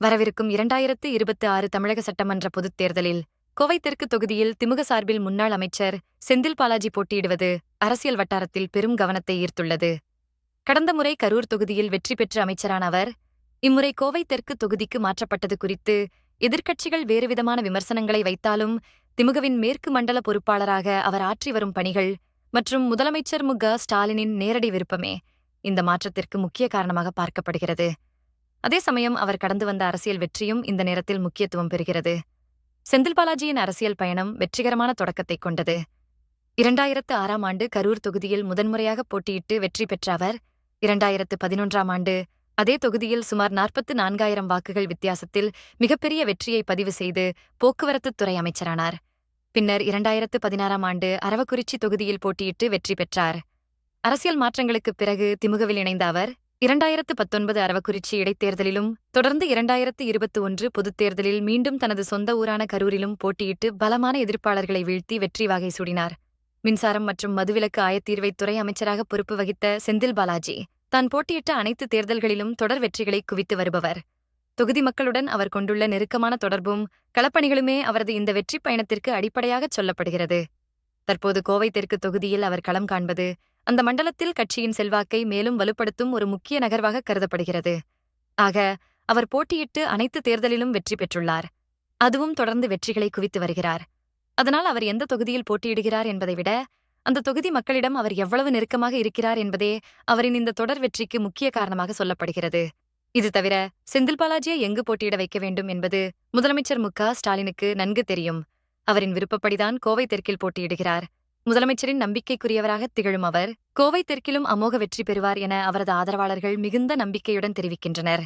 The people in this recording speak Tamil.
வரவிருக்கும் 2026 தமிழக சட்டமன்ற பொதுத் தேர்தலில் கோவை தெற்கு தொகுதியில் திமுக சார்பில் முன்னாள் அமைச்சர் செந்தில் பாலாஜி போட்டியிடுவது அரசியல் வட்டாரத்தில் பெரும் கவனத்தை ஈர்த்துள்ளது. கடந்த முறை கரூர் தொகுதியில் வெற்றி பெற்ற அமைச்சரான அவர் இம்முறை கோவை தெற்கு தொகுதிக்கு மாற்றப்பட்டது குறித்து எதிர்க்கட்சிகள் வேறுவிதமான விமர்சனங்களை வைத்தாலும் திமுகவின் மேற்கு மண்டல பொறுப்பாளராக அவர் ஆற்றி வரும் பணிகள் மற்றும் முதலமைச்சர் மு.க.ஸ்டாலினின் நேரடி விருப்பமே இந்த மாற்றத்திற்கு முக்கிய காரணமாக பார்க்கப்படுகிறது. அதே சமயம் அவர் கடந்து வந்த அரசியல் வெற்றியும் இந்த நேரத்தில் முக்கியத்துவம் பெறுகிறது. செந்தில் பாலாஜியின் அரசியல் பயணம் வெற்றிகரமான தொடக்கத்தை கொண்டது. 2006ஆம் ஆண்டு கரூர் தொகுதியில் முதன்முறையாக போட்டியிட்டு வெற்றி பெற்ற அவர் 2011ஆம் ஆண்டு அதே தொகுதியில் சுமார் 44,000 வாக்குகள் வித்தியாசத்தில் மிகப்பெரிய வெற்றியை பதிவு செய்து போக்குவரத்துத் துறை அமைச்சரானார். பின்னர் 2016ஆம் ஆண்டு அரவக்குறிச்சி தொகுதியில் போட்டியிட்டு வெற்றி பெற்றார். அரசியல் மாற்றங்களுக்குப் பிறகு திமுகவில் இணைந்த அவர் 2019 அரவக்குறிச்சி இடைத்தேர்தலிலும் தொடர்ந்து 2021 பொதுத் தேர்தலில் மீண்டும் தனது சொந்த ஊரான கரூரிலும் போட்டியிட்டு பலமான எதிர்ப்பாளர்களை வீழ்த்தி வெற்றி வாகை சூடினார். மின்சாரம் மற்றும் மதுவிலக்கு ஆயத்தீர்வைத் துறை அமைச்சராக பொறுப்பு வகித்த செந்தில் பாலாஜி தான் போட்டியிட்ட அனைத்து தேர்தல்களிலும் தொடர் வெற்றிகளை குவித்து வருபவர். தொகுதி மக்களுடன் அவர் கொண்டுள்ள நெருக்கமான தொடர்பும் களப்பணிகளுமே அவரது இந்த வெற்றி பயணத்திற்கு அடிப்படையாகச் சொல்லப்படுகிறது. தற்போது கோவை தெற்கு தொகுதியில் அவர் களம் காண்பது அந்த மண்டலத்தில் கட்சியின் செல்வாக்கை மேலும் வலுப்படுத்தும் ஒரு முக்கிய நகர்வாக கருதப்படுகிறது. ஆக அவர் போட்டியிட்டு அனைத்து தேர்தலிலும் வெற்றி பெற்றுள்ளார். அதுவும் தொடர்ந்து வெற்றிகளை குவித்து வருகிறார். அதனால் அவர் எந்த தொகுதியில் போட்டியிடுகிறார் என்பதை விட அந்த தொகுதி மக்களிடம் அவர் எவ்வளவு நெருக்கமாக இருக்கிறார் என்பதே அவரின் இந்த தொடர் வெற்றிக்கு முக்கிய காரணமாக சொல்லப்படுகிறது. இது தவிர செந்தில் பாலாஜியை எங்கு போட்டியிட வைக்க வேண்டும் என்பது முதலமைச்சர் மு.க.ஸ்டாலினுக்கு நன்கு தெரியும். அவரின் விருப்பப்படிதான் கோவை தெற்கில் போட்டியிடுகிறார். முதலமைச்சரின் நம்பிக்கைக்குரியவராக திகழும் அவர் கோவை தெற்கிலும் அமோக வெற்றி பெறுவார் என அவரது ஆதரவாளர்கள் மிகுந்த நம்பிக்கையுடன் தெரிவிக்கின்றனர்.